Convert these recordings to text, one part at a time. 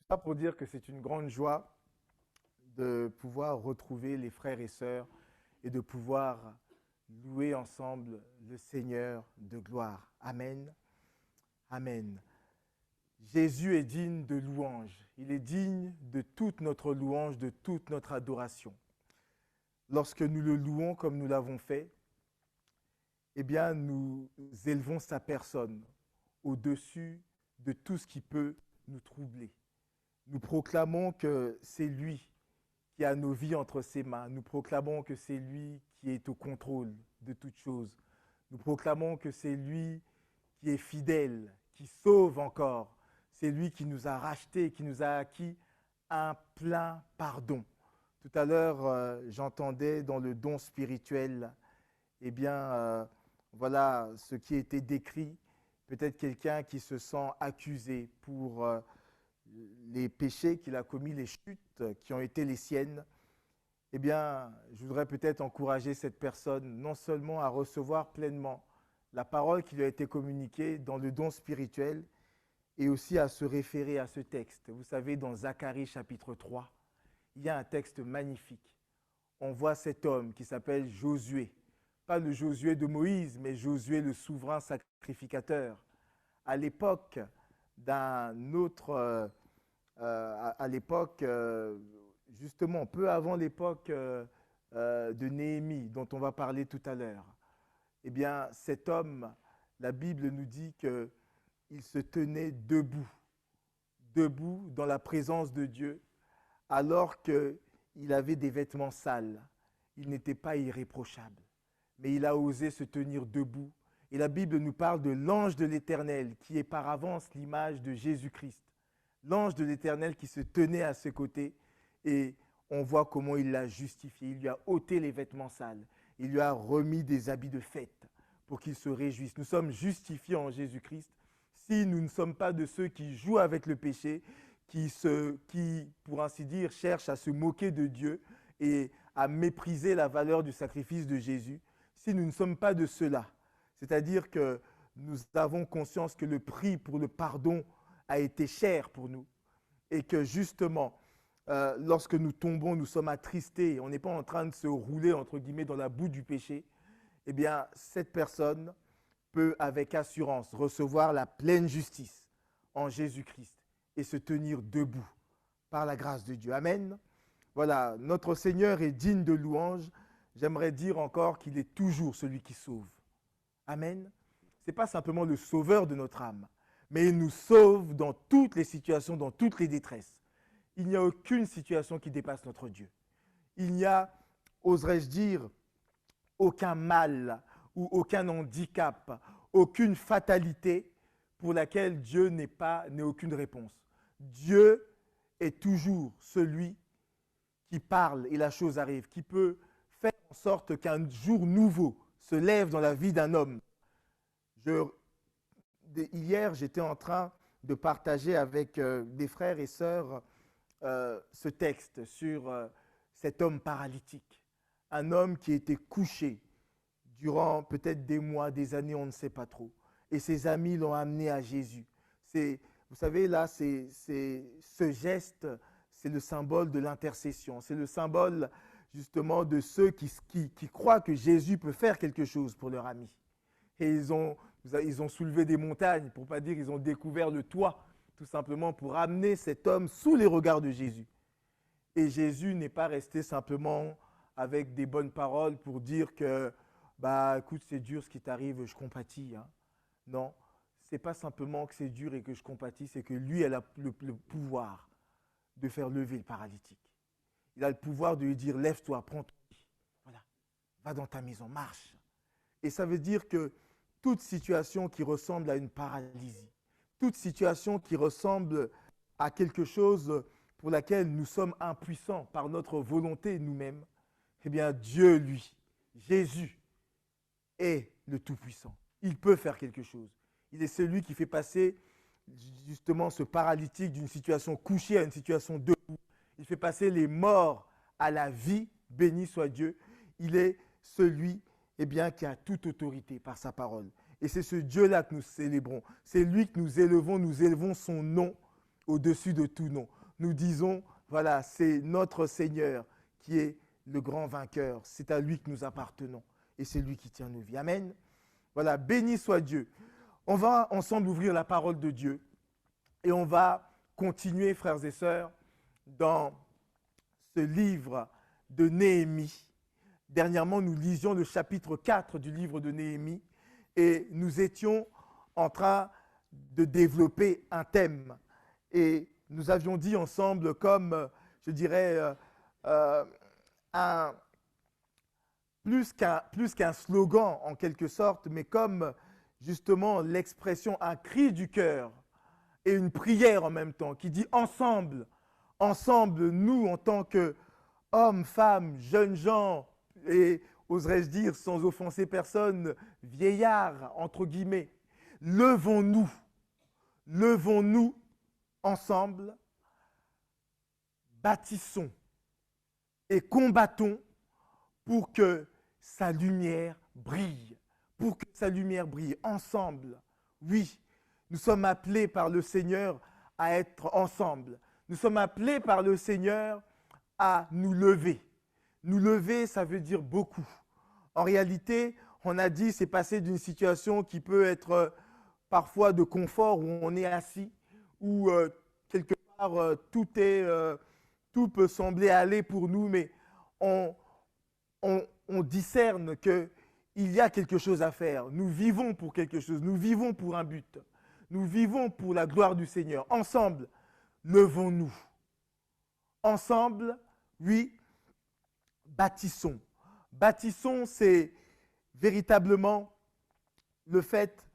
Pas pour dire que c'est une grande joie de pouvoir retrouver les frères et sœurs et de pouvoir louer ensemble le Seigneur de gloire. Amen. Amen. Jésus est digne de louange. Il est digne de toute notre louange, de toute notre adoration. Lorsque nous le louons comme nous l'avons fait, eh bien, nous élevons sa personne au-dessus de tout ce qui peut nous troubler. Nous proclamons que c'est lui qui a nos vies entre ses mains. Nous proclamons que c'est lui qui est au contrôle de toutes choses. Nous proclamons que c'est lui qui est fidèle, qui sauve encore. C'est lui qui nous a rachetés, qui nous a acquis un plein pardon. Tout à l'heure, j'entendais dans le don spirituel, eh bien, voilà ce qui était décrit. Peut-être quelqu'un qui se sent accusé pour les péchés qu'il a commis, les chutes qui ont été les siennes. Eh bien, je voudrais peut-être encourager cette personne non seulement à recevoir pleinement la parole qui lui a été communiquée dans le don spirituel, et aussi à se référer à ce texte. Vous savez, dans Zacharie chapitre 3, il y a un texte magnifique. On voit cet homme qui s'appelle Josué. Pas le Josué de Moïse, mais Josué le souverain sacrificateur. À l'époque d'un autre, à l'époque, justement, peu avant l'époque de Néhémie, dont on va parler tout à l'heure, eh bien, cet homme, la Bible nous dit qu'il se tenait debout, debout dans la présence de Dieu, alors qu'il avait des vêtements sales. Il n'était pas irréprochable, mais il a osé se tenir debout. Et la Bible nous parle de l'ange de l'Éternel, qui est par avance l'image de Jésus-Christ. L'ange de l'Éternel qui se tenait à ses côtés, et on voit comment il l'a justifié. Il lui a ôté les vêtements sales. Il lui a remis des habits de fête pour qu'il se réjouisse. Nous sommes justifiés en Jésus-Christ si nous ne sommes pas de ceux qui jouent avec le péché, qui, pour ainsi dire, cherchent à se moquer de Dieu et à mépriser la valeur du sacrifice de Jésus. Si nous ne sommes pas de ceux-là, c'est-à-dire que nous avons conscience que le prix pour le pardon a été cher pour nous et que justement, lorsque nous tombons, nous sommes attristés, on n'est pas en train de se rouler, entre guillemets, dans la boue du péché, eh bien, cette personne peut, avec assurance, recevoir la pleine justice en Jésus-Christ et se tenir debout par la grâce de Dieu. Amen. Voilà, notre Seigneur est digne de louange. J'aimerais dire encore qu'il est toujours celui qui sauve. Amen. Ce n'est pas simplement le sauveur de notre âme, mais il nous sauve dans toutes les situations, dans toutes les détresses. Il n'y a aucune situation qui dépasse notre Dieu. Il n'y a, oserais-je dire, aucun mal ou aucun handicap, aucune fatalité pour laquelle Dieu n'ait aucune réponse. Dieu est toujours celui qui parle et la chose arrive, qui peut faire en sorte qu'un jour nouveau se lève dans la vie d'un homme. Hier, j'étais en train de partager avec des frères et sœurs ce texte sur cet homme paralytique. Un homme qui était couché durant peut-être des mois, des années, on ne sait pas trop. Et ses amis l'ont amené à Jésus. Vous savez, là, ce geste, c'est le symbole de l'intercession. C'est le symbole justement de ceux qui croient que Jésus peut faire quelque chose pour leur ami. Et ils ont soulevé des montagnes, pour ne pas dire qu'ils ont découvert le toit, tout simplement pour amener cet homme sous les regards de Jésus. Et Jésus n'est pas resté simplement avec des bonnes paroles pour dire que, bah, écoute, c'est dur ce qui t'arrive, je compatis. Hein. Non, ce n'est pas simplement que c'est dur et que je compatis, c'est que lui a le pouvoir de faire lever le paralytique. Il a le pouvoir de lui dire, lève-toi, prends ton lit. Voilà, va dans ta maison, marche. Et ça veut dire que toute situation qui ressemble à une paralysie, toute situation qui ressemble à quelque chose pour laquelle nous sommes impuissants par notre volonté nous-mêmes, eh bien Dieu, lui, Jésus, est le Tout-Puissant. Il peut faire quelque chose. Il est celui qui fait passer justement ce paralytique d'une situation couchée à une situation debout. Il fait passer les morts à la vie, béni soit Dieu. Il est celui qui a toute autorité par sa parole. Et c'est ce Dieu-là que nous célébrons. C'est lui que nous élevons son nom au-dessus de tout nom. nous disons, voilà, c'est notre Seigneur qui est le grand vainqueur. C'est à lui que nous appartenons et c'est lui qui tient nos vies. Amen. Voilà, béni soit Dieu. On va ensemble ouvrir la parole de Dieu et on va continuer, frères et sœurs, dans ce livre de Néhémie. Dernièrement, nous lisions le chapitre 4 du livre de Néhémie et nous étions en train de développer un thème. Et nous avions dit ensemble comme, je dirais, plus qu'un slogan en quelque sorte, mais comme justement l'expression, un cri du cœur et une prière en même temps, qui dit ensemble, ensemble, nous en tant qu'hommes, femmes, jeunes gens, et oserais-je dire, sans offenser personne, vieillards, entre guillemets, levons-nous ensemble, bâtissons et combattons pour que sa lumière brille, ensemble. Oui, nous sommes appelés par le Seigneur à être ensemble. Nous sommes appelés par le Seigneur à nous lever. Nous lever, ça veut dire beaucoup. En réalité, on a dit, c'est passer d'une situation qui peut être parfois de confort, où on est assis, où quelque part tout peut sembler aller pour nous, mais on discerne qu'il y a quelque chose à faire. Nous vivons pour quelque chose, nous vivons pour un but. Nous vivons pour la gloire du Seigneur. Ensemble, levons-nous. Ensemble, oui, bâtissons. Bâtissons, c'est véritablement le fait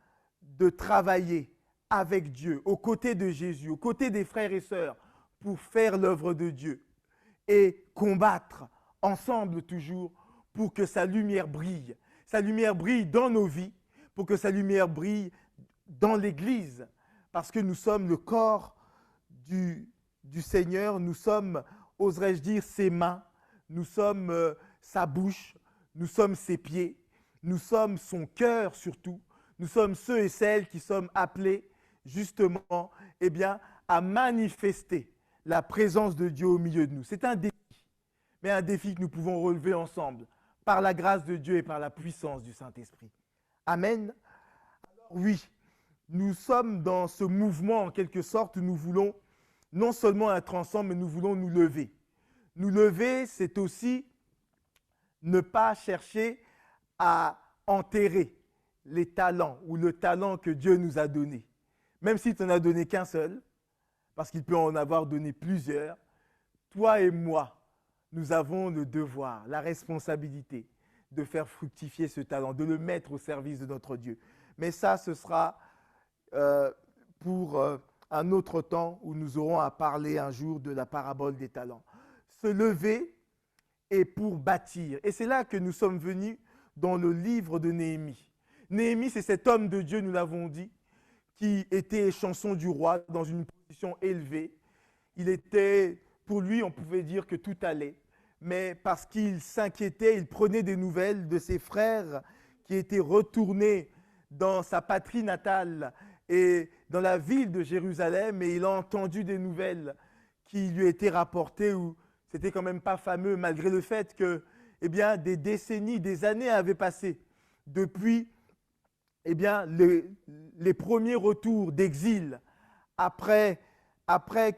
de travailler avec Dieu, aux côtés de Jésus, aux côtés des frères et sœurs, pour faire l'œuvre de Dieu et combattre ensemble toujours pour que sa lumière brille. Sa lumière brille dans nos vies, pour que sa lumière brille dans l'Église, parce que nous sommes le corps du Seigneur, nous sommes, oserais-je dire, ses mains, nous sommes sa bouche, nous sommes ses pieds, nous sommes son cœur surtout, nous sommes ceux et celles qui sommes appelés justement à manifester la présence de Dieu au milieu de nous. C'est un défi, mais un défi que nous pouvons relever ensemble, par la grâce de Dieu et par la puissance du Saint-Esprit. Amen. Alors oui, nous sommes dans ce mouvement en quelque sorte où nous voulons non seulement être ensemble, mais nous voulons nous lever. Nous lever, c'est aussi ne pas chercher à enterrer les talents ou le talent que Dieu nous a donné. Même s'il t'en a donné qu'un seul, parce qu'il peut en avoir donné plusieurs, toi et moi, nous avons le devoir, la responsabilité de faire fructifier ce talent, de le mettre au service de notre Dieu. Mais ça, ce sera pour un autre temps où nous aurons à parler un jour de la parabole des talents. Se lever est pour bâtir. Et c'est là que nous sommes venus dans le livre de Néhémie. Néhémie, c'est cet homme de Dieu, nous l'avons dit, qui était chanson du roi dans une position élevée. Il était, pour lui, on pouvait dire que tout allait. Mais parce qu'il s'inquiétait, il prenait des nouvelles de ses frères qui étaient retournés dans sa patrie natale et dans la ville de Jérusalem, et il a entendu des nouvelles qui lui étaient rapportées où c'était quand même pas fameux, malgré le fait que des décennies, des années avaient passé depuis les premiers retours d'exil après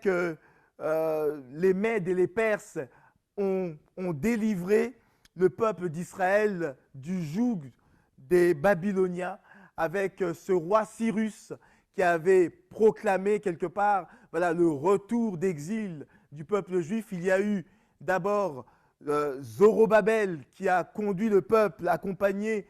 que les Mèdes et les Perses ont délivré le peuple d'Israël du joug des Babyloniens avec ce roi Cyrus qui avait proclamé quelque part le retour d'exil du peuple juif. Il y a eu d'abord Zorobabel qui a conduit le peuple accompagné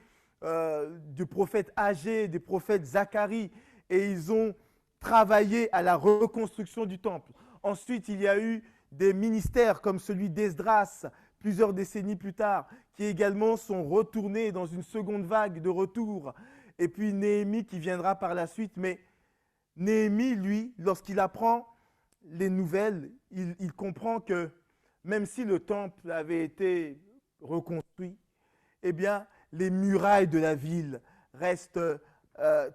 du prophète Agé, du prophète Zacharie, et ils ont travaillé à la reconstruction du temple. Ensuite, il y a eu des ministères comme celui d'Esdras, plusieurs décennies plus tard, qui également sont retournés dans une seconde vague de retour. Et puis Néhémie qui viendra par la suite. Mais Néhémie, lui, lorsqu'il apprend les nouvelles, il comprend que même si le temple avait été reconstruit, les murailles de la ville restent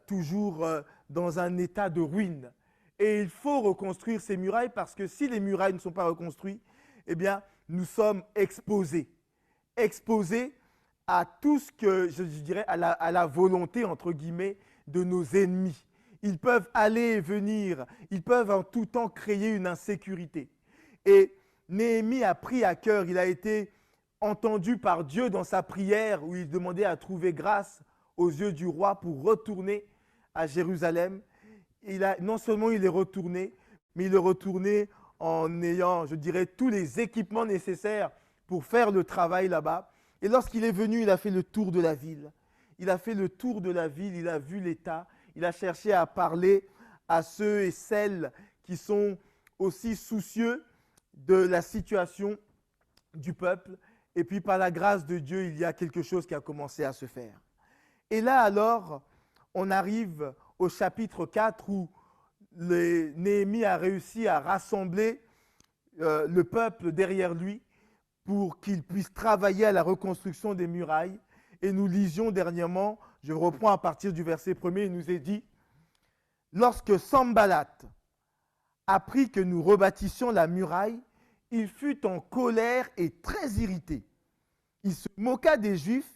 toujours dans un état de ruine. Et il faut reconstruire ces murailles parce que si les murailles ne sont pas reconstruites, eh bien, nous sommes exposés. Exposés à tout ce que, je dirais, à la volonté, entre guillemets, de nos ennemis. Ils peuvent aller et venir, ils peuvent en tout temps créer une insécurité. Et Néhémie a pris à cœur, il a été entendu par Dieu dans sa prière où il demandait à trouver grâce aux yeux du roi pour retourner à Jérusalem. Non seulement il est retourné, mais il est retourné en ayant, je dirais, tous les équipements nécessaires pour faire le travail là-bas. Et lorsqu'il est venu, il a fait le tour de la ville. Il a fait le tour de la ville, il a vu l'état, il a cherché à parler à ceux et celles qui sont aussi soucieux de la situation du peuple. Et puis par la grâce de Dieu, il y a quelque chose qui a commencé à se faire. Et là alors, on arrive au chapitre 4 où Néhémie a réussi à rassembler le peuple derrière lui pour qu'il puisse travailler à la reconstruction des murailles. Et nous lisions dernièrement, je reprends à partir du verset 1er, il nous est dit « Lorsque Sanballat apprit que nous rebâtissions la muraille, il fut en colère et très irrité. Il se moqua des Juifs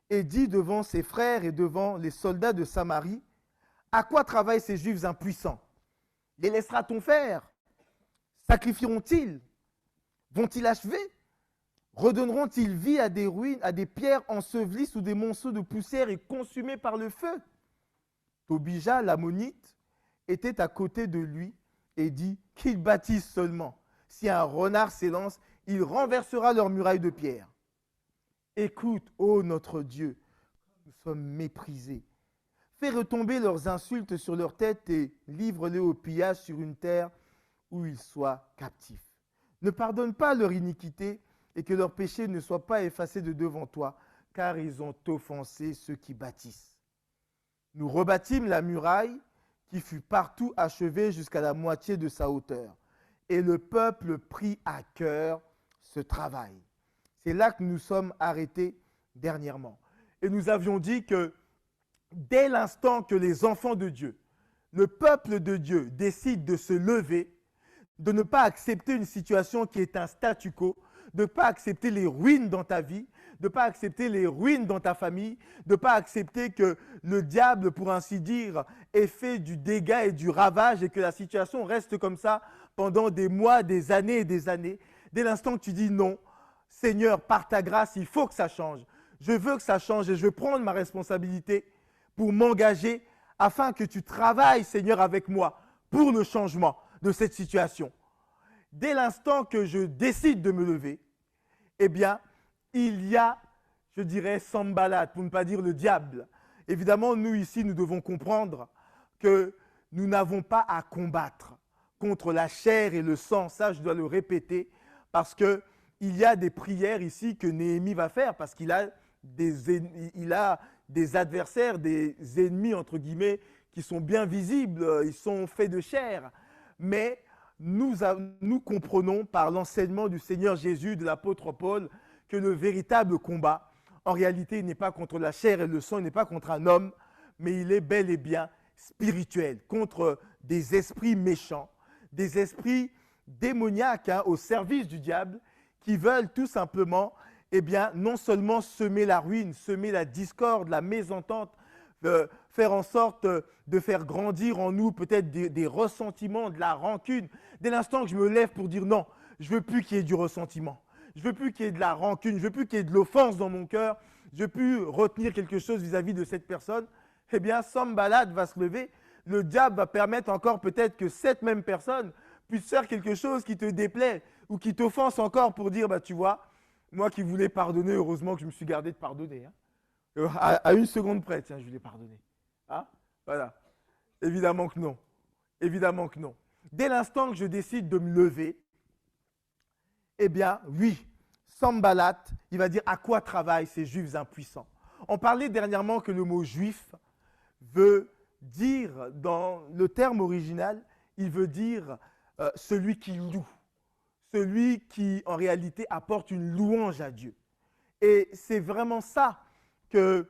et dit devant ses frères et devant les soldats de Samarie, « À quoi travaillent ces Juifs impuissants? Les laissera-t-on faire? Sacrifieront-ils? Vont-ils achever? Redonneront-ils vie à des ruines, à des pierres ensevelies sous des monceaux de poussière et consumées par le feu? » Tobija, l'ammonite, était à côté de lui et dit qu'ils bâtissent seulement. Si un renard s'élance, il renversera leurs murailles de pierre. Écoute, ô notre Dieu, nous sommes méprisés. Fais retomber leurs insultes sur leur tête et livre-les au pillage sur une terre où ils soient captifs. Ne pardonne pas leur iniquité et que leurs péchés ne soient pas effacés de devant toi, car ils ont offensé ceux qui bâtissent. Nous rebâtîmes la muraille qui fut partout achevée jusqu'à la moitié de sa hauteur. Et le peuple prit à cœur ce travail. C'est là que nous sommes arrêtés dernièrement. Et nous avions dit que dès l'instant que les enfants de Dieu, le peuple de Dieu décide de se lever, de ne pas accepter une situation qui est un statu quo, de ne pas accepter les ruines dans ta vie, de ne pas accepter les ruines dans ta famille, de ne pas accepter que le diable, pour ainsi dire, ait fait du dégât et du ravage et que la situation reste comme ça pendant des mois, des années et des années. Dès l'instant que tu dis non, Seigneur, par ta grâce, il faut que ça change. Je veux que ça change et je veux prendre ma responsabilité pour m'engager afin que tu travailles, Seigneur, avec moi pour le changement de cette situation. Dès l'instant que je décide de me lever, eh bien, il y a, je dirais, Sanballat, pour ne pas dire le diable. Évidemment, nous ici, nous devons comprendre que nous n'avons pas à combattre contre la chair et le sang. Ça, je dois le répéter, parce qu'il y a des prières ici que Néhémie va faire, parce qu'il a des adversaires, des ennemis, entre guillemets, qui sont bien visibles, ils sont faits de chair. Mais nous comprenons par l'enseignement du Seigneur Jésus, de l'apôtre Paul, que le véritable combat, en réalité, il n'est pas contre la chair et le sang, il n'est pas contre un homme, mais il est bel et bien spirituel, contre des esprits méchants, des esprits démoniaques au service du diable, qui veulent tout simplement, eh bien, non seulement semer la ruine, semer la discorde, la mésentente, faire en sorte de faire grandir en nous peut-être des ressentiments, de la rancune. Dès l'instant que je me lève pour dire non, je ne veux plus qu'il y ait du ressentiment. Je ne veux plus qu'il y ait de la rancune, je ne veux plus qu'il y ait de l'offense dans mon cœur, je ne veux plus retenir quelque chose vis-à-vis de cette personne. Eh bien, Sanballat va se lever. Le diable va permettre encore peut-être que cette même personne puisse faire quelque chose qui te déplaît ou qui t'offense encore pour dire, bah, tu vois, moi qui voulais pardonner, heureusement que je me suis gardé de pardonner. Hein. À une seconde près, tiens, je l'ai pardonné. Hein? Voilà. Évidemment que non. Évidemment que non. Dès l'instant que je décide de me lever, eh bien, oui, Sanballat, il va dire à quoi travaillent ces Juifs impuissants. On parlait dernièrement que le mot juif veut dire, dans le terme original, il veut dire celui qui loue, celui qui en réalité apporte une louange à Dieu. Et c'est vraiment ça que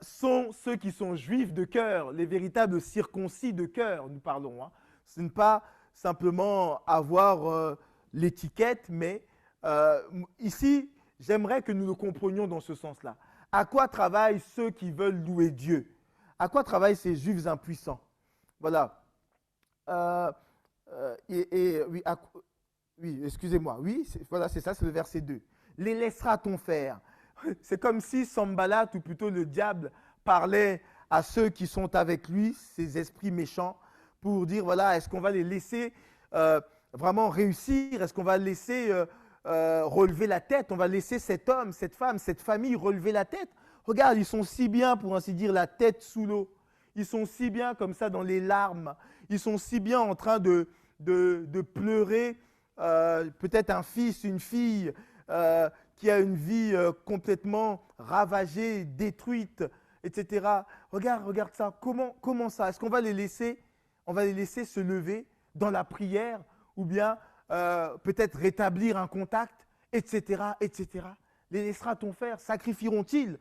sont ceux qui sont juifs de cœur, les véritables circoncis de cœur, nous parlons. Hein. Ce n'est pas simplement avoir l'étiquette, mais ici, j'aimerais que nous le comprenions dans ce sens-là. À quoi travaillent ceux qui veulent louer Dieu? À quoi travaillent ces Juifs impuissants? Voilà. Oui, oui, excusez-moi. Oui, voilà, c'est ça, c'est le verset 2. Les laissera-t-on faire? C'est comme si Sambalat, ou plutôt le diable, parlait à ceux qui sont avec lui, ces esprits méchants, pour dire, voilà, est-ce qu'on va les laisser vraiment réussir? Est-ce qu'on va laisser relever la tête? On va laisser cet homme, cette femme, cette famille relever la tête? Regarde, ils sont si bien, pour ainsi dire, la tête sous l'eau. Ils sont si bien comme ça dans les larmes. Ils sont si bien en train de pleurer. Peut-être un fils, une fille qui a une vie complètement ravagée, détruite, etc. Regarde ça. Comment ça? Est-ce qu'on va les laisser, se lever dans la prière ou bien peut-être rétablir un contact, etc., etc. Les laissera-t-on faire? Sacrifieront-ils?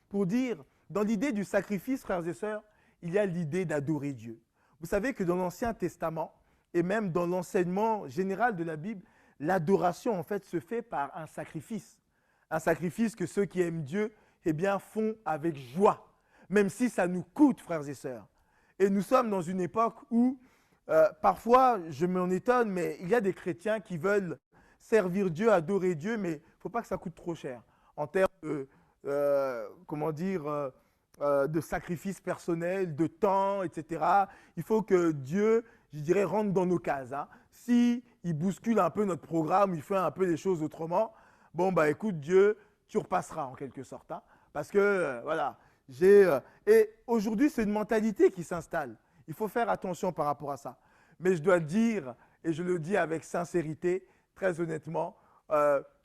Pour dire, dans l'idée du sacrifice, frères et sœurs, il y a l'idée d'adorer Dieu. Vous savez que dans l'Ancien Testament, et même dans l'enseignement général de la Bible, l'adoration en fait se fait par un sacrifice. Un sacrifice que ceux qui aiment Dieu eh bien, font avec joie, même si ça nous coûte, frères et sœurs. Et nous sommes dans une époque où, parfois, je m'en étonne, mais il y a des chrétiens qui veulent servir Dieu, adorer Dieu, mais il ne faut pas que ça coûte trop cher en termes de, de sacrifice personnel, de temps, etc. Il faut que Dieu, je dirais, rentre dans nos cases. Hein. Si il bouscule un peu notre programme, il fait un peu les choses autrement, bon, bah écoute, Dieu, tu repasseras en quelque sorte. Hein, parce que, voilà, et aujourd'hui, c'est une mentalité qui s'installe. Il faut faire attention par rapport à ça. Mais je dois le dire, et je le dis avec sincérité, très honnêtement,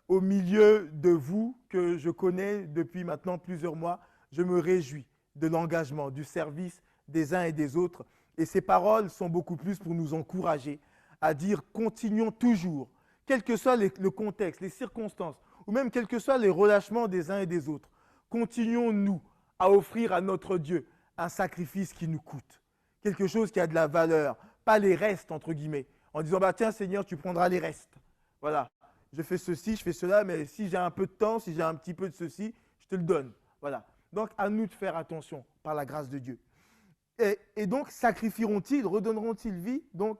au milieu de vous que je connais depuis maintenant plusieurs mois, je me réjouis de l'engagement, du service des uns et des autres. Et ces paroles sont beaucoup plus pour nous encourager à dire continuons toujours, quel que soit le contexte, les circonstances, ou même quels que soient les relâchements des uns et des autres. Continuons-nous à offrir à notre Dieu un sacrifice qui nous coûte, quelque chose qui a de la valeur, pas les restes, entre guillemets, en disant bah, « Tiens Seigneur, tu prendras les restes. » Voilà, je fais ceci, je fais cela, mais si j'ai un peu de temps, si j'ai un petit peu de ceci, je te le donne. Voilà. Donc, à nous de faire attention par la grâce de Dieu. Et donc, sacrifieront-ils, redonneront-ils vie? Donc,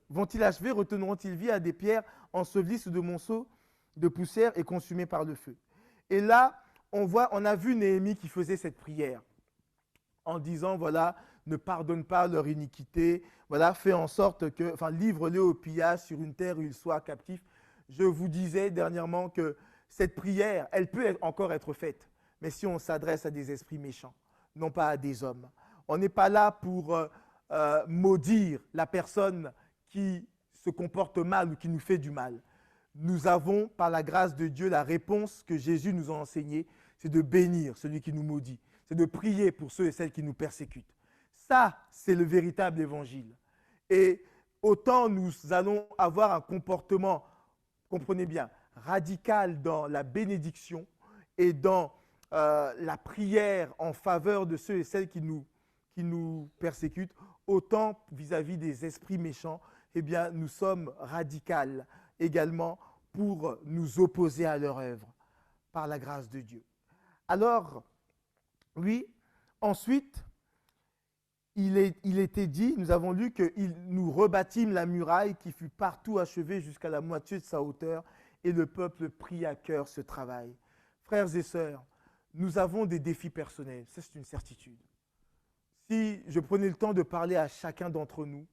vont-ils achever, retourneront-ils vie à des pierres ensevelies sous de monceaux de poussière et consumées par le feu? Et là, on a vu Néhémie qui faisait cette prière en disant, voilà, ne pardonne pas leur iniquité, voilà, fais en sorte que, enfin, livre-les au pillage sur une terre où ils soient captifs. Je vous disais dernièrement que cette prière, elle peut encore être faite, mais si on s'adresse à des esprits méchants, non pas à des hommes. On n'est pas là pour maudire la personne qui se comporte mal ou qui nous fait du mal. Nous avons, par la grâce de Dieu, la réponse que Jésus nous a enseignée, c'est de bénir celui qui nous maudit, c'est de prier pour ceux et celles qui nous persécutent. Ça, c'est le véritable évangile. Et autant nous allons avoir un comportement, comprenez bien, radical dans la bénédiction et dans la prière en faveur de ceux et celles qui nous persécutent, autant vis-à-vis des esprits méchants, eh bien, nous sommes radicales également pour nous opposer à leur œuvre, par la grâce de Dieu. Alors, oui, ensuite, il était dit, nous avons lu que nous rebâtîmes la muraille qui fut partout achevée jusqu'à la moitié de sa hauteur et le peuple prit à cœur ce travail. Frères et sœurs, nous avons des défis personnels, ça c'est une certitude. Si je prenais le temps de parler à chacun d'entre nous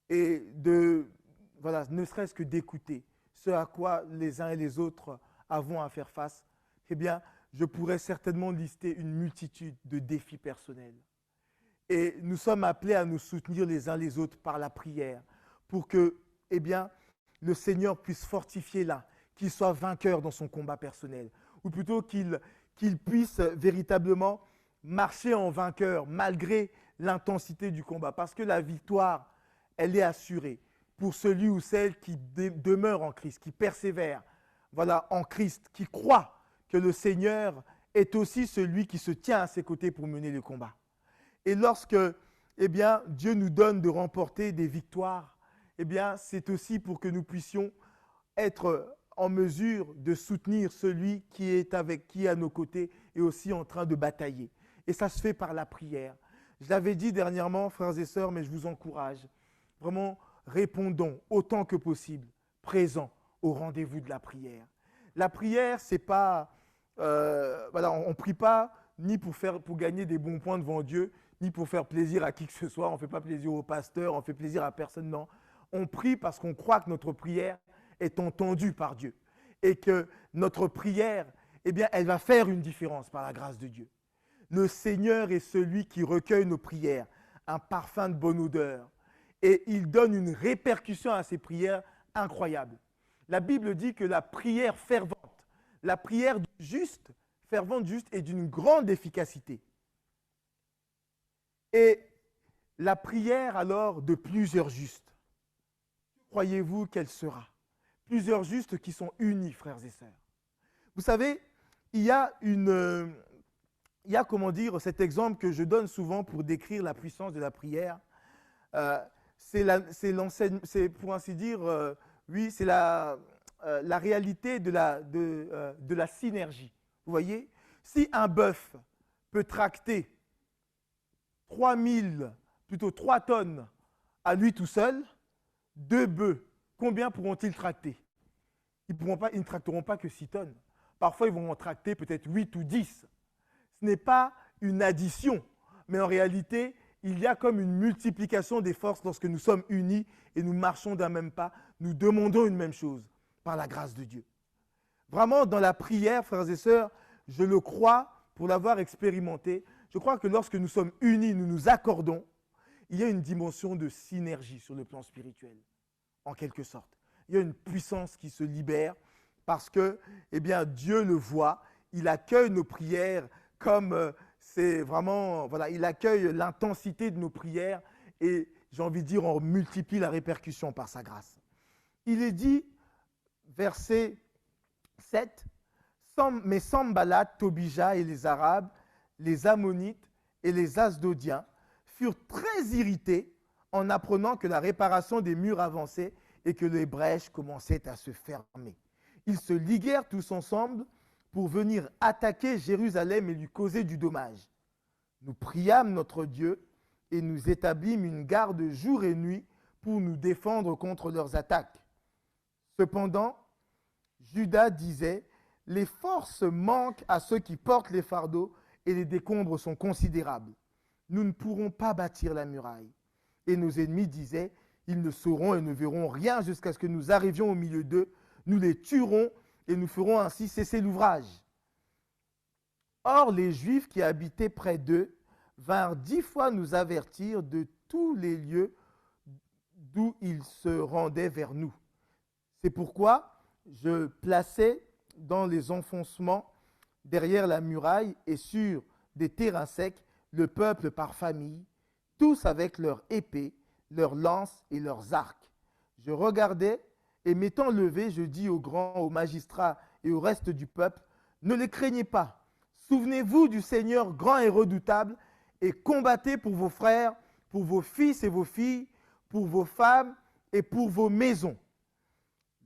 et voilà, ne serait-ce que d'écouter ce à quoi les uns et les autres avons à faire face, eh bien, je pourrais certainement lister une multitude de défis personnels. Et nous sommes appelés à nous soutenir les uns les autres par la prière pour que, eh bien, le Seigneur puisse fortifier l'un, qu'il soit vainqueur dans son combat personnel, ou plutôt qu'il puisse véritablement marcher en vainqueur malgré l'intensité du combat. Parce que la victoire, elle est assurée pour celui ou celle qui demeure en Christ, qui persévère, voilà, en Christ, qui croit que le Seigneur est aussi celui qui se tient à ses côtés pour mener le combat. Et lorsque eh bien, Dieu nous donne de remporter des victoires, eh bien, c'est aussi pour que nous puissions être en mesure de soutenir celui qui est à nos côtés et aussi en train de batailler. Et ça se fait par la prière. Je l'avais dit dernièrement, frères et sœurs, mais je vous encourage. Vraiment, répondons autant que possible, présents au rendez-vous de la prière. La prière, c'est pas, voilà, on ne prie pas ni pour gagner des bons points devant Dieu, ni pour faire plaisir à qui que ce soit. On ne fait pas plaisir au pasteur, on ne fait plaisir à personne, non. On prie parce qu'on croit que notre prière est entendue par Dieu et que notre prière, eh bien, elle va faire une différence par la grâce de Dieu. Le Seigneur est celui qui recueille nos prières, un parfum de bonne odeur, et il donne une répercussion à ces prières incroyable. La Bible dit que la prière fervente, la prière du juste, fervente juste, est d'une grande efficacité. Et la prière alors de plusieurs justes, croyez-vous qu'elle sera? Plusieurs justes qui sont unis, frères et sœurs. Vous savez, il y a comment dire, cet exemple que je donne souvent pour décrire la puissance de la prière. C'est pour ainsi dire, oui, c'est la réalité de la synergie. Vous voyez, si un bœuf peut tracter 3 tonnes à lui tout seul, 2 bœufs, combien pourront-ils tracter? Ils ne tracteront pas que 6 tonnes. Parfois, ils vont en tracter peut-être 8 ou 10. Ce n'est pas une addition, mais en réalité, il y a comme une multiplication des forces lorsque nous sommes unis et nous marchons d'un même pas. Nous demandons une même chose par la grâce de Dieu. Vraiment, dans la prière, frères et sœurs, je le crois pour l'avoir expérimenté. Je crois que lorsque nous sommes unis, nous nous accordons, il y a une dimension de synergie sur le plan spirituel, en quelque sorte. Il y a une puissance qui se libère parce que, eh bien, Dieu le voit, il accueille nos prières comme c'est vraiment, voilà, il accueille l'intensité de nos prières et j'ai envie de dire, on multiplie la répercussion par sa grâce. Il est dit, verset 7, mais Sanballat, Tobija et les Arabes, les Ammonites et les Asdodiens furent très irrités en apprenant que la réparation des murs avançait et que les brèches commençaient à se fermer. Ils se liguèrent tous ensemble pour venir attaquer Jérusalem et lui causer du dommage. Nous priâmes notre Dieu et nous établîmes une garde jour et nuit pour nous défendre contre leurs attaques. Cependant, Juda disait, « Les forces manquent à ceux qui portent les fardeaux et les décombres sont considérables. Nous ne pourrons pas bâtir la muraille. » Et nos ennemis disaient, « Ils ne sauront et ne verront rien jusqu'à ce que nous arrivions au milieu d'eux. Nous les tuerons et nous ferons ainsi cesser l'ouvrage. » Or, les Juifs qui habitaient près d'eux vinrent 10 fois nous avertir de tous les lieux d'où ils se rendaient vers nous. C'est pourquoi je plaçais dans les enfoncements derrière la muraille et sur des terrains secs le peuple par famille, tous avec leurs épées, leurs lances et leurs arcs. Je regardais et m'étant levé, je dis aux grands, aux magistrats et au reste du peuple, ne les craignez pas. Souvenez-vous du Seigneur grand et redoutable et combattez pour vos frères, pour vos fils et vos filles, pour vos femmes et pour vos maisons.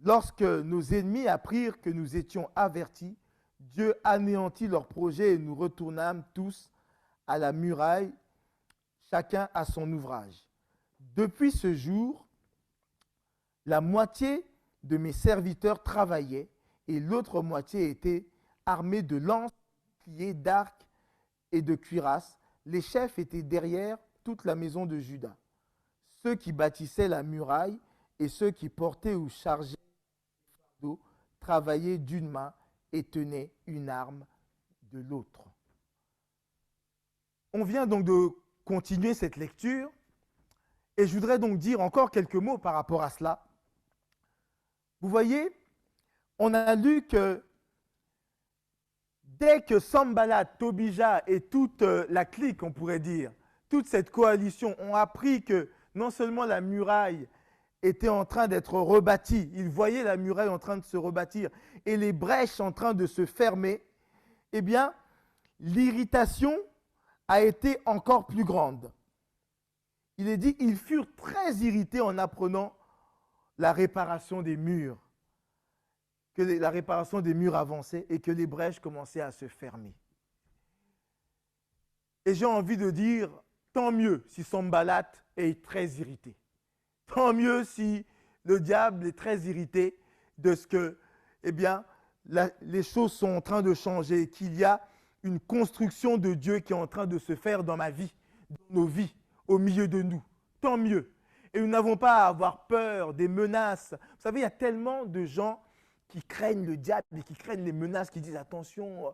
Lorsque nos ennemis apprirent que nous étions avertis, Dieu anéantit leurs projets et nous retournâmes tous à la muraille, chacun à son ouvrage. Depuis ce jour, la moitié de mes serviteurs travaillaient et l'autre moitié était armée de lances, d'arcs et de cuirasses. Les chefs étaient derrière toute la maison de Juda. Ceux qui bâtissaient la muraille et ceux qui portaient ou chargeaient les fardeaux travaillaient d'une main et tenaient une arme de l'autre. On vient donc de continuer cette lecture et je voudrais donc dire encore quelques mots par rapport à cela. Vous voyez, on a lu que dès que Sanballat, Tobija et toute la clique, on pourrait dire, toute cette coalition ont appris que non seulement la muraille était en train d'être rebâtie, ils voyaient la muraille en train de se rebâtir et les brèches en train de se fermer, eh bien, l'irritation a été encore plus grande. il est dit, ils furent très irrités en apprenant la réparation des murs, la réparation des murs avançait et que les brèches commençaient à se fermer. Et j'ai envie de dire, tant mieux si Sanballat est très irrité. Tant mieux si le diable est très irrité de ce que, eh bien, les choses sont en train de changer, qu'il y a une construction de Dieu qui est en train de se faire dans ma vie, dans nos vies, au milieu de nous. Tant mieux. Et nous n'avons pas à avoir peur des menaces. Vous savez, il y a tellement de gens qui craignent le diable et qui craignent les menaces, qui disent attention,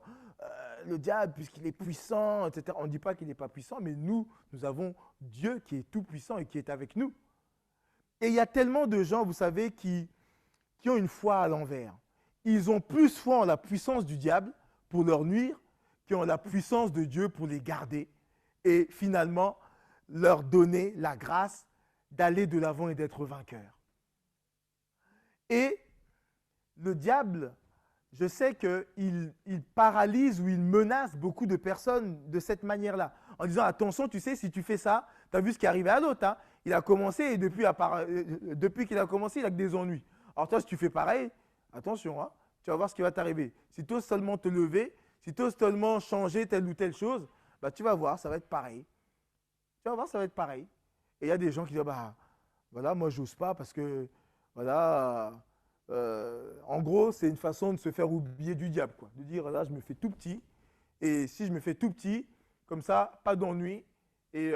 le diable, puisqu'il est puissant, etc. On ne dit pas qu'il n'est pas puissant, mais nous avons Dieu qui est tout puissant et qui est avec nous. Et il y a tellement de gens, vous savez, qui ont une foi à l'envers. Ils ont plus foi en la puissance du diable pour leur nuire qu'en la puissance de Dieu pour les garder et finalement leur donner la grâce d'aller de l'avant et d'être vainqueurs. Et le diable, je sais qu'il paralyse ou il menace beaucoup de personnes de cette manière-là, en disant attention, tu sais, si tu fais ça, tu as vu ce qui est arrivé à l'autre, hein? Il a commencé et depuis qu'il a commencé, il a que des ennuis. Alors toi, si tu fais pareil, attention, hein, tu vas voir ce qui va t'arriver. Si tu oses seulement te lever, si tu oses seulement changer telle ou telle chose, bah, tu vas voir, ça va être pareil. Tu vas voir, ça va être pareil. Et il y a des gens qui disent, bah, voilà, moi, je n'ose pas parce que, voilà, en gros, c'est une façon de se faire oublier du diable, quoi. De dire, là, je me fais tout petit. Et si je me fais tout petit, comme ça, pas d'ennui. Et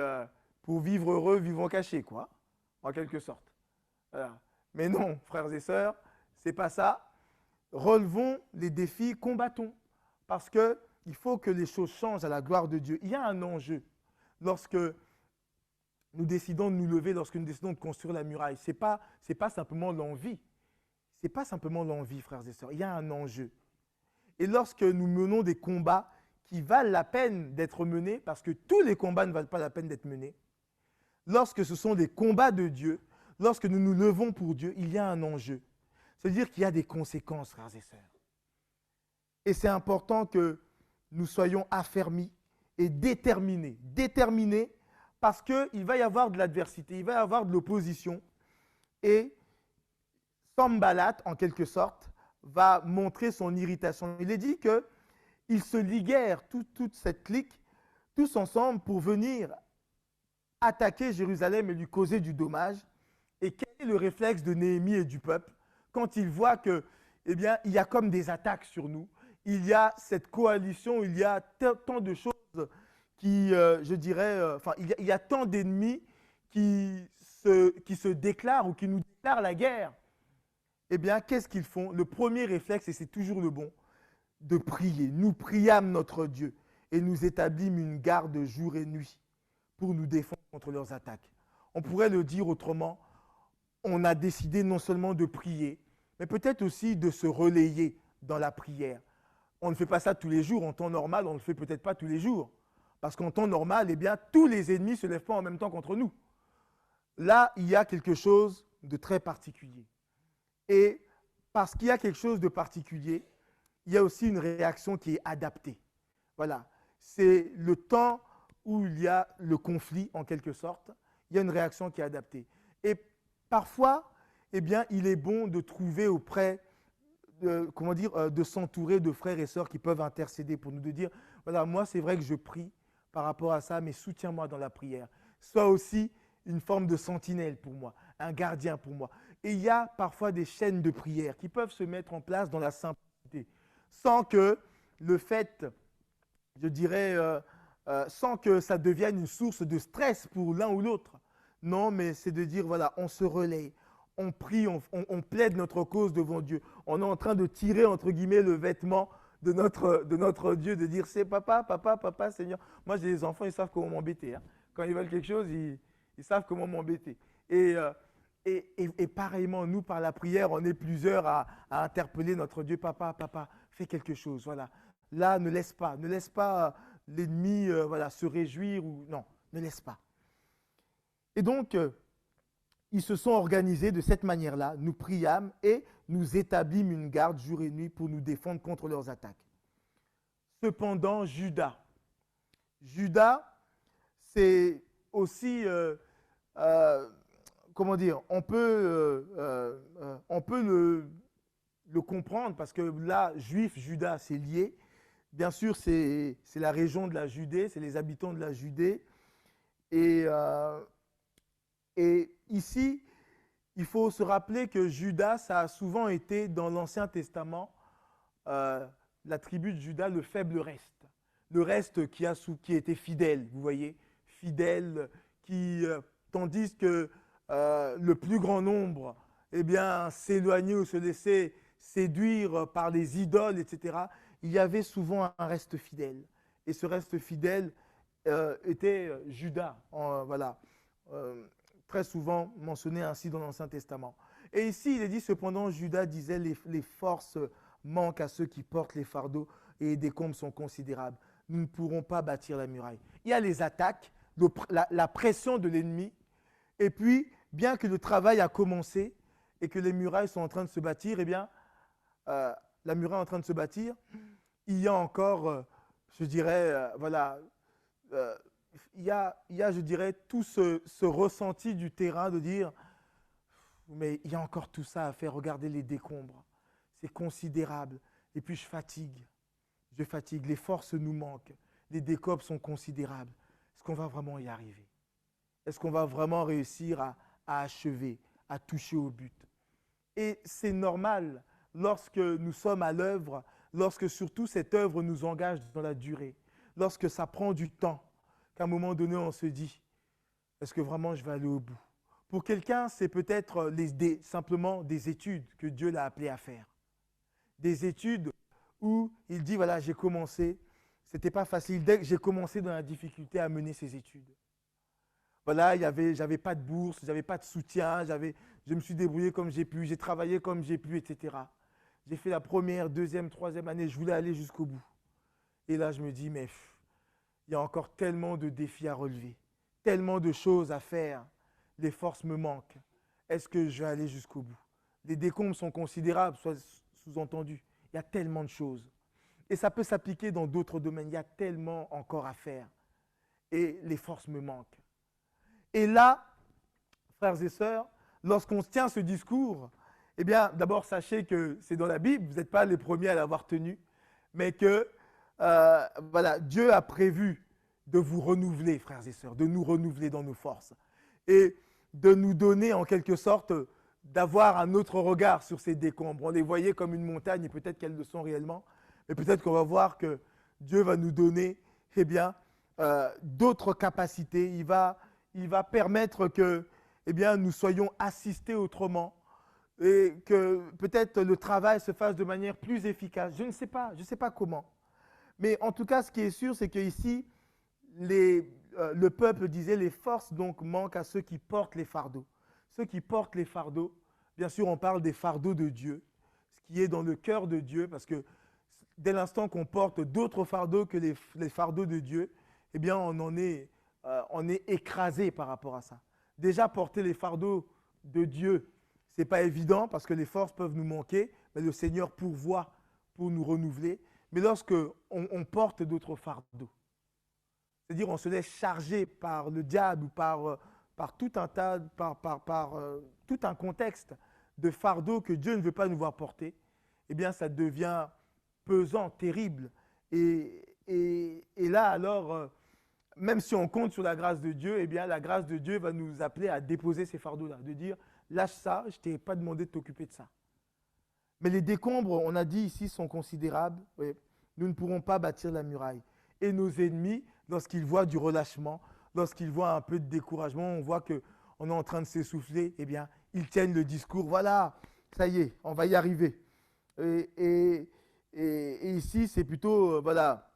pour vivre heureux, vivons cachés, quoi, en quelque sorte. Voilà. Mais non, frères et sœurs, c'est pas ça. Relevons les défis, combattons. Parce qu'il faut que les choses changent à la gloire de Dieu. Il y a un enjeu lorsque nous décidons de nous lever, lorsque nous décidons de construire la muraille. Ce n'est pas simplement l'envie. Ce n'est pas simplement l'envie, frères et sœurs. Il y a un enjeu. Et lorsque nous menons des combats qui valent la peine d'être menés, parce que tous les combats ne valent pas la peine d'être menés, lorsque ce sont des combats de Dieu, lorsque nous nous levons pour Dieu, il y a un enjeu. C'est-à-dire qu'il y a des conséquences, frères et sœurs. Et c'est important que nous soyons affermis et déterminés. Déterminés parce qu'il va y avoir de l'adversité, il va y avoir de l'opposition. Et Sanballat, en quelque sorte, va montrer son irritation. Il est dit qu'ils se liguèrent, toute cette clique, tous ensemble pour venir attaquer Jérusalem et lui causer du dommage. Et quel est le réflexe de Néhémie et du peuple quand ils voient que, eh bien, il y a comme des attaques sur nous, il y a cette coalition, il y a tant de choses qui, je dirais, il y a tant d'ennemis qui se déclarent ou qui nous déclarent la guerre. Eh bien, qu'est-ce qu'ils font? Le premier réflexe, et c'est toujours le bon, de prier. Nous priâmes notre Dieu et nous établîmes une garde jour et nuit pour nous défendre contre leurs attaques. On pourrait le dire autrement, on a décidé non seulement de prier, mais peut-être aussi de se relayer dans la prière. On ne fait pas ça tous les jours. En temps normal, on ne le fait peut-être pas tous les jours. Parce qu'en temps normal, eh bien, tous les ennemis ne se lèvent pas en même temps contre nous. Là, il y a quelque chose de très particulier. Et parce qu'il y a quelque chose de particulier, il y a aussi une réaction qui est adaptée. Voilà. C'est le temps où il y a le conflit, en quelque sorte. Il y a une réaction qui est adaptée. Et parfois, eh bien, il est bon de trouver auprès de s'entourer de frères et sœurs qui peuvent intercéder pour nous, de dire, voilà, moi c'est vrai que je prie par rapport à ça, mais soutiens-moi dans la prière. Sois aussi une forme de sentinelle pour moi, un gardien pour moi. Et il y a parfois des chaînes de prière qui peuvent se mettre en place dans la simplicité, sans que le fait, je dirais, sans que ça devienne une source de stress pour l'un ou l'autre. Non, mais c'est de dire, voilà, on se relaye. On prie, on plaide notre cause devant Dieu. On est en train de tirer, entre guillemets, le vêtement de notre Dieu, de dire, c'est papa, papa, papa, Seigneur. Moi, j'ai des enfants, ils savent comment m'embêter. Hein. Quand ils veulent quelque chose, ils savent comment m'embêter. Et pareillement, nous, par la prière, on est plusieurs à interpeller notre Dieu. Papa, papa, fais quelque chose. Voilà. Là, ne laisse pas l'ennemi se réjouir. Non, ne laisse pas. Et donc, ils se sont organisés de cette manière-là. Nous priâmes et nous établîmes une garde jour et nuit pour nous défendre contre leurs attaques. Cependant, Juda, c'est aussi euh, comment dire, on peut le comprendre parce que là, Juif, Juda, c'est lié. Bien sûr, c'est la région de la Judée, c'est les habitants de la Judée. Et, euh, et ici, il faut se rappeler que Judas, ça a souvent été dans l'Ancien Testament, euh, la tribu de Judas, le faible reste. Le reste qui était fidèle, vous voyez, fidèle, tandis que le plus grand nombre, eh bien, s'éloignait ou se laissait séduire par les idoles, etc. Il y avait souvent un reste fidèle. Et ce reste fidèle était Judas, voilà. Euh, Très souvent mentionné ainsi dans l'Ancien Testament. Et ici, il est dit cependant, Judas disait, les forces manquent à ceux qui portent les fardeaux et les décombres sont considérables. Nous ne pourrons pas bâtir la muraille. Il y a les attaques, la pression de l'ennemi, et puis, bien que le travail a commencé et que les murailles sont en train de se bâtir, eh bien, la muraille est en train de se bâtir, il y a encore, je dirais, voilà, euh, je dirais, tout ce ressenti du terrain de dire, mais il y a encore tout ça à faire, regardez les décombres, c'est considérable. Et puis je fatigue, les forces nous manquent, les décombres sont considérables. Est-ce qu'on va vraiment y arriver? Est-ce qu'on va vraiment réussir à achever, à toucher au but? Et c'est normal lorsque nous sommes à l'œuvre, lorsque surtout cette œuvre nous engage dans la durée, lorsque ça prend du temps, qu'à un moment donné, on se dit, est-ce que vraiment je vais aller au bout? Pour quelqu'un, c'est peut-être simplement des études que Dieu l'a appelé à faire. Des études où il dit, voilà, j'ai commencé, c'était pas facile. Dès que j'ai commencé dans la difficulté à mener ces études. Voilà, j'avais pas de bourse, j'avais pas de soutien, je me suis débrouillé comme j'ai pu, j'ai travaillé comme j'ai pu, etc. J'ai fait la première, deuxième, troisième année, je voulais aller jusqu'au bout. Et là, je me dis, mais il y a encore tellement de défis à relever, tellement de choses à faire. Les forces me manquent. Est-ce que je vais aller jusqu'au bout? Les décombres sont considérables, sous-entendu. Il y a tellement de choses. Et ça peut s'appliquer dans d'autres domaines. Il y a tellement encore à faire. Et les forces me manquent. Et là, frères et sœurs, lorsqu'on tient ce discours, eh bien, d'abord, sachez que c'est dans la Bible, vous n'êtes pas les premiers à l'avoir tenu, mais que voilà, Dieu a prévu de vous renouveler, frères et sœurs, de nous renouveler dans nos forces et de nous donner en quelque sorte d'avoir un autre regard sur ces décombres. On les voyait comme une montagne et peut-être qu'elles le sont réellement, mais peut-être qu'on va voir que Dieu va nous donner eh bien, d'autres capacités. Il va permettre que eh bien, nous soyons assistés autrement et que peut-être le travail se fasse de manière plus efficace. Je ne sais pas comment. Mais en tout cas, ce qui est sûr, c'est qu'ici, le peuple disait les forces donc manquent à ceux qui portent les fardeaux. Ceux qui portent les fardeaux, bien sûr, on parle des fardeaux de Dieu, ce qui est dans le cœur de Dieu, parce que dès l'instant qu'on porte d'autres fardeaux que les fardeaux de Dieu, eh bien, on est écrasé par rapport à ça. Déjà, porter les fardeaux de Dieu, ce n'est pas évident parce que les forces peuvent nous manquer, mais le Seigneur pourvoit pour nous renouveler. Mais lorsque on porte d'autres fardeaux, c'est-à-dire on se laisse charger par le diable ou par tout un tas, tout un contexte de fardeaux que Dieu ne veut pas nous voir porter, eh bien ça devient pesant, terrible. Et là alors, même si on compte sur la grâce de Dieu, eh bien la grâce de Dieu va nous appeler à déposer ces fardeaux-là, de dire lâche ça, je ne t'ai pas demandé de t'occuper de ça. Mais les décombres, on a dit ici, sont considérables. Oui. Nous ne pourrons pas bâtir la muraille. Et nos ennemis, lorsqu'ils voient du relâchement, lorsqu'ils voient un peu de découragement, on voit qu'on est en train de s'essouffler, eh bien, ils tiennent le discours. Voilà, ça y est, on va y arriver. Et ici, c'est plutôt, voilà,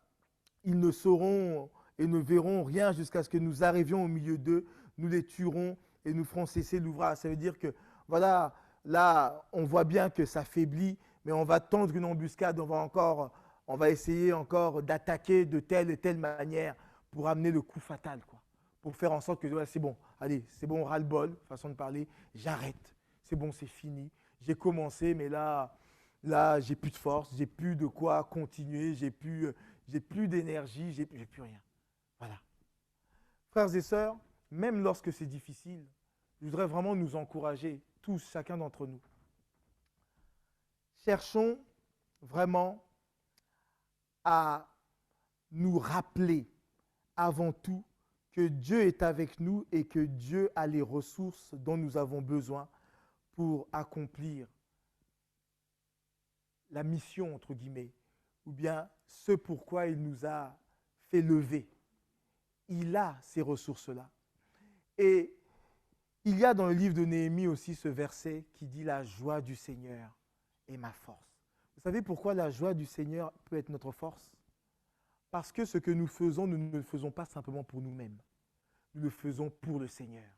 ils ne sauront et ne verront rien jusqu'à ce que nous arrivions au milieu d'eux, nous les tuerons et nous ferons cesser l'ouvrage. Ça veut dire que, voilà, là, on voit bien que ça faiblit, mais on va tendre une embuscade, on va essayer encore d'attaquer de telle et telle manière pour amener le coup fatal, quoi. Pour faire en sorte que ouais, c'est bon, allez, c'est bon, ras-le-bol, façon de parler, j'arrête, c'est bon, c'est fini. J'ai commencé, mais là, j'ai plus de force, j'ai plus de quoi continuer, j'ai plus d'énergie, j'ai plus rien. Voilà. Frères et sœurs, même lorsque c'est difficile, je voudrais vraiment nous encourager, tous, chacun d'entre nous. Cherchons vraiment à nous rappeler avant tout que Dieu est avec nous et que Dieu a les ressources dont nous avons besoin pour accomplir la mission, entre guillemets, ou bien ce pourquoi il nous a fait lever. Il a ces ressources-là. Et il y a dans le livre de Néhémie aussi ce verset qui dit « La joie du Seigneur est ma force ». Vous savez pourquoi la joie du Seigneur peut être notre force? Parce que ce que nous faisons, nous ne le faisons pas simplement pour nous-mêmes. Nous le faisons pour le Seigneur.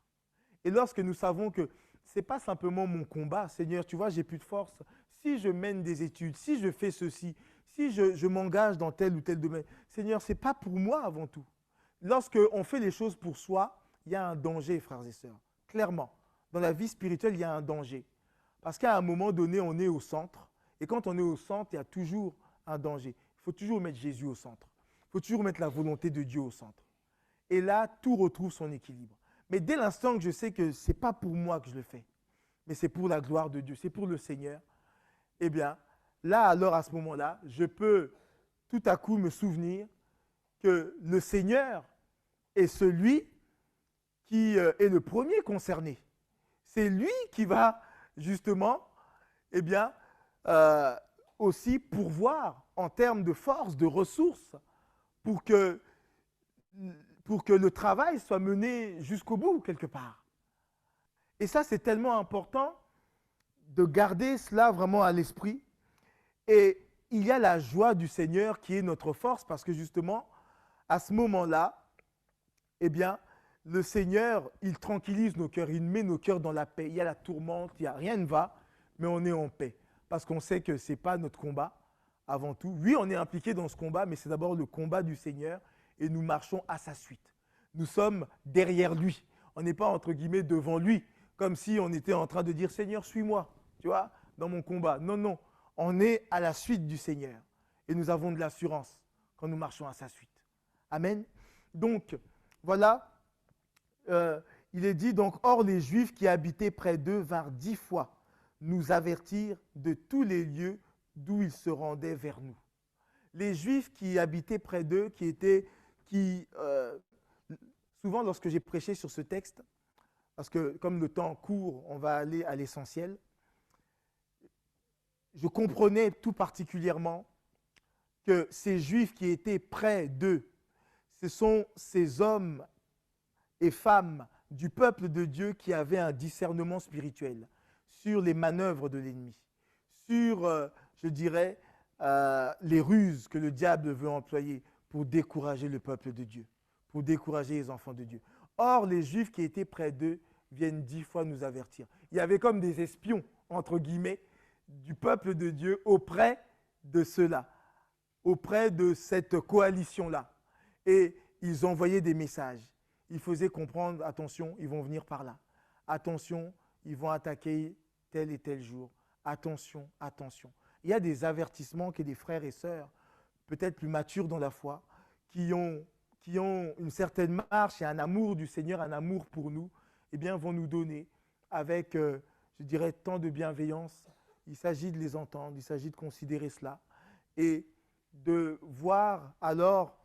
Et lorsque nous savons que ce n'est pas simplement mon combat, Seigneur, tu vois, j'ai plus de force. Si je mène des études, si je fais ceci, si je m'engage dans tel ou tel domaine, Seigneur, ce n'est pas pour moi avant tout. Lorsqu'on fait les choses pour soi, il y a un danger, frères et sœurs. Clairement, dans la vie spirituelle, il y a un danger. Parce qu'à un moment donné, on est au centre. Et quand on est au centre, il y a toujours un danger. Il faut toujours mettre Jésus au centre. Il faut toujours mettre la volonté de Dieu au centre. Et là, tout retrouve son équilibre. Mais dès l'instant que je sais que ce n'est pas pour moi que je le fais, mais c'est pour la gloire de Dieu, c'est pour le Seigneur, eh bien, là, alors à ce moment-là, je peux tout à coup me souvenir que le Seigneur est celui qui est le premier concerné. C'est lui qui va justement, eh bien, aussi pourvoir en termes de force, de ressources, pour que le travail soit mené jusqu'au bout, quelque part. Et ça, c'est tellement important de garder cela vraiment à l'esprit. Et il y a la joie du Seigneur qui est notre force, parce que justement, à ce moment-là, eh bien, le Seigneur, il tranquillise nos cœurs, il met nos cœurs dans la paix. Il y a la tourmente, rien ne va, mais on est en paix. Parce qu'on sait que ce n'est pas notre combat avant tout. Oui, on est impliqué dans ce combat, mais c'est d'abord le combat du Seigneur et nous marchons à sa suite. Nous sommes derrière lui. On n'est pas, entre guillemets, devant lui, comme si on était en train de dire « Seigneur, suis-moi », tu vois, dans mon combat. Non, non, on est à la suite du Seigneur et nous avons de l'assurance quand nous marchons à sa suite. Amen. Donc, voilà, il est dit donc, or les Juifs qui habitaient près d'eux vinrent 10 fois nous avertir de tous les lieux d'où ils se rendaient vers nous. Les Juifs qui habitaient près d'eux, souvent lorsque j'ai prêché sur ce texte, parce que comme le temps court, on va aller à l'essentiel, je comprenais tout particulièrement que ces Juifs qui étaient près d'eux, ce sont ces hommes et femmes du peuple de Dieu qui avaient un discernement spirituel sur les manœuvres de l'ennemi, sur, je dirais, les ruses que le diable veut employer pour décourager le peuple de Dieu, pour décourager les enfants de Dieu. Or, les Juifs qui étaient près d'eux viennent 10 fois nous avertir. Il y avait comme des espions, entre guillemets, du peuple de Dieu auprès de ceux-là, auprès de cette coalition-là. Et ils envoyaient des messages. Ils faisaient comprendre, attention, ils vont venir par là. Attention, ils vont attaquer tel et tel jour. Attention, attention. Il y a des avertissements que des frères et sœurs, peut-être plus matures dans la foi, qui ont une certaine marche et un amour du Seigneur, un amour pour nous, eh bien, vont nous donner avec, je dirais, tant de bienveillance. Il s'agit de les entendre, il s'agit de considérer cela et de voir alors,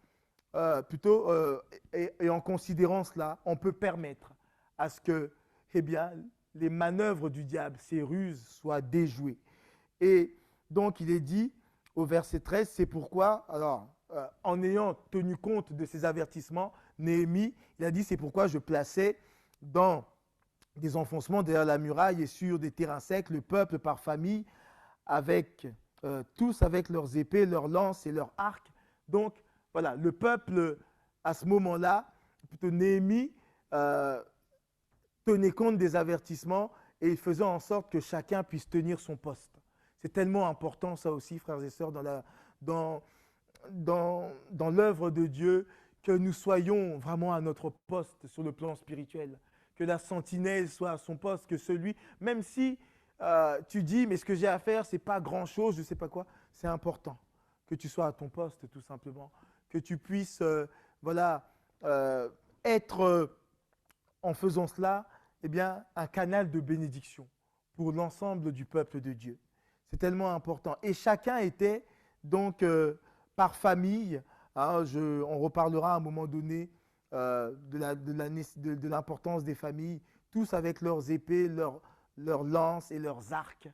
et en considérant cela, on peut permettre à ce que, eh bien, les manœuvres du diable, ses ruses soient déjouées. Et donc, il est dit au verset 13, c'est pourquoi, alors, en ayant tenu compte de ces avertissements, Néhémie, il a dit, c'est pourquoi je plaçais dans des enfoncements derrière la muraille et sur des terrains secs le peuple par famille, tous avec leurs épées, leurs lances et leurs arcs. Donc, voilà, le peuple, à ce moment-là, plutôt Néhémie, tenait compte des avertissements et il faisait en sorte que chacun puisse tenir son poste. C'est tellement important, ça aussi, frères et sœurs, dans l'œuvre de Dieu, que nous soyons vraiment à notre poste sur le plan spirituel, que la sentinelle soit à son poste, que celui, même si tu dis, mais ce que j'ai à faire, ce n'est pas grand-chose, je ne sais pas quoi, c'est important que tu sois à ton poste, tout simplement, que tu puisses être en faisant cela, eh bien, un canal de bénédiction pour l'ensemble du peuple de Dieu. C'est tellement important. Et chacun était donc par famille. Hein, on reparlera à un moment donné de l'importance des familles, tous avec leurs épées, leurs lances et leurs arcs.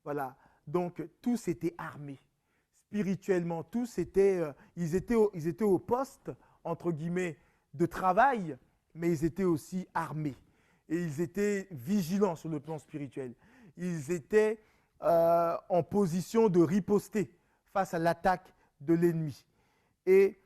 Voilà. Donc, tous étaient armés. Spirituellement, ils étaient au poste, entre guillemets, de travail, mais ils étaient aussi armés. Et ils étaient vigilants sur le plan spirituel. Ils étaient en position de riposter face à l'attaque de l'ennemi. Et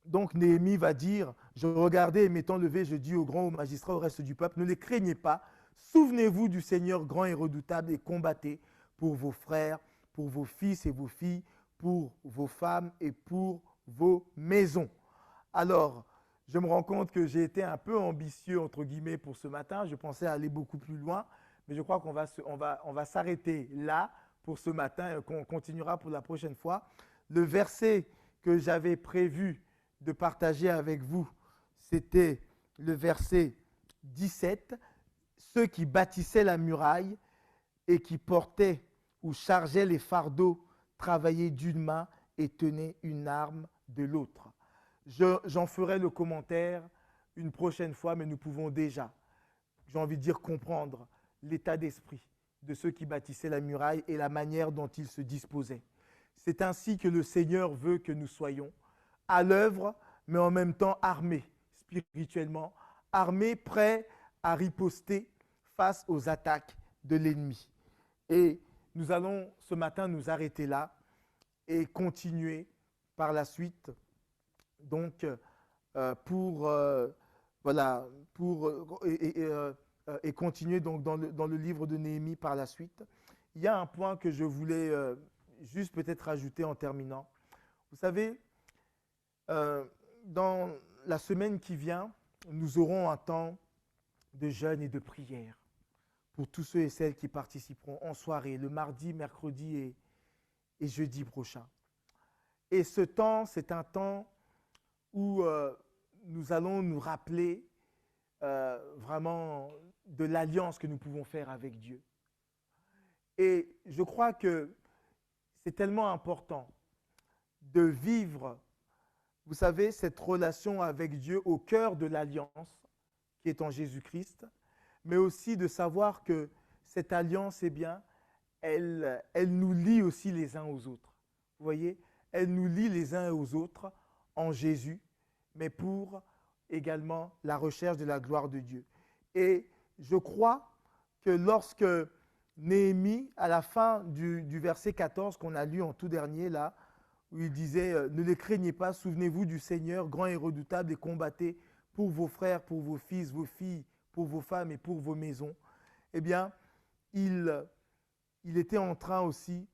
donc Néhémie va dire, je regardais et m'étant levé, je dis aux grands, aux magistrats, au reste du peuple, ne les craignez pas, souvenez-vous du Seigneur grand et redoutable et combattez pour vos frères, pour vos fils et vos filles, pour vos femmes et pour vos maisons. Alors, je me rends compte que j'ai été un peu ambitieux, entre guillemets, pour ce matin. Je pensais aller beaucoup plus loin, mais je crois qu'on va s'arrêter là pour ce matin et qu'on continuera pour la prochaine fois. Le verset que j'avais prévu de partager avec vous, c'était le verset 17. Ceux qui bâtissaient la muraille et qui portaient ou chargeaient les fardeaux travaillaient d'une main et tenaient une arme de l'autre. J'en ferai le commentaire une prochaine fois, mais nous pouvons déjà, j'ai envie de dire, comprendre l'état d'esprit de ceux qui bâtissaient la muraille et la manière dont ils se disposaient. C'est ainsi que le Seigneur veut que nous soyons à l'œuvre, mais en même temps armés spirituellement, armés, prêts à riposter face aux attaques de l'ennemi. Et nous allons ce matin nous arrêter là et continuer par la suite. Donc, et continuer donc dans le livre de Néhémie par la suite. Il y a un point que je voulais juste peut-être ajouter en terminant. Vous savez, dans la semaine qui vient, nous aurons un temps de jeûne et de prière pour tous ceux et celles qui participeront en soirée, le mardi, mercredi et jeudi prochain. Et ce temps, c'est un temps où nous allons nous rappeler vraiment de l'alliance que nous pouvons faire avec Dieu. Et je crois que c'est tellement important de vivre, vous savez, cette relation avec Dieu au cœur de l'alliance qui est en Jésus-Christ, mais aussi de savoir que cette alliance, eh bien, elle nous lie aussi les uns aux autres. Vous voyez, elle nous lie les uns aux autres en Jésus, mais pour également la recherche de la gloire de Dieu. Et je crois que lorsque Néhémie, à la fin du verset 14 qu'on a lu en tout dernier, là, où il disait « Ne les craignez pas, souvenez-vous du Seigneur, grand et redoutable, et combattez pour vos frères, pour vos fils, vos filles, pour vos femmes et pour vos maisons. » Eh bien, il était en train aussi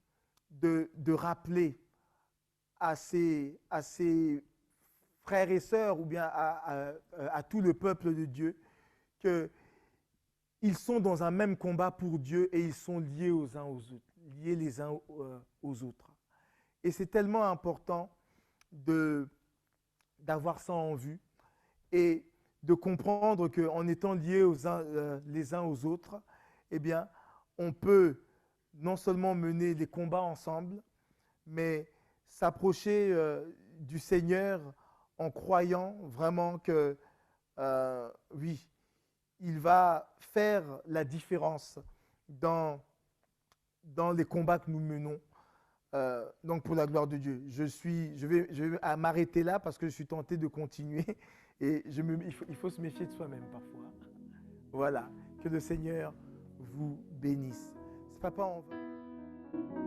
de rappeler à ses frères et sœurs, ou bien à tout le peuple de Dieu, qu'ils sont dans un même combat pour Dieu et ils sont liés aux uns aux autres, liés les uns aux autres. Et c'est tellement important d'avoir ça en vue et de comprendre qu'en étant liés les uns aux autres, eh bien, on peut non seulement mener les combats ensemble, mais s'approcher du Seigneur en croyant vraiment que, oui, il va faire la différence dans les combats que nous menons. Donc pour la gloire de Dieu. Je vais m'arrêter là parce que je suis tenté de continuer et il faut se méfier de soi-même parfois. Voilà, que le Seigneur vous bénisse. Papa, on va...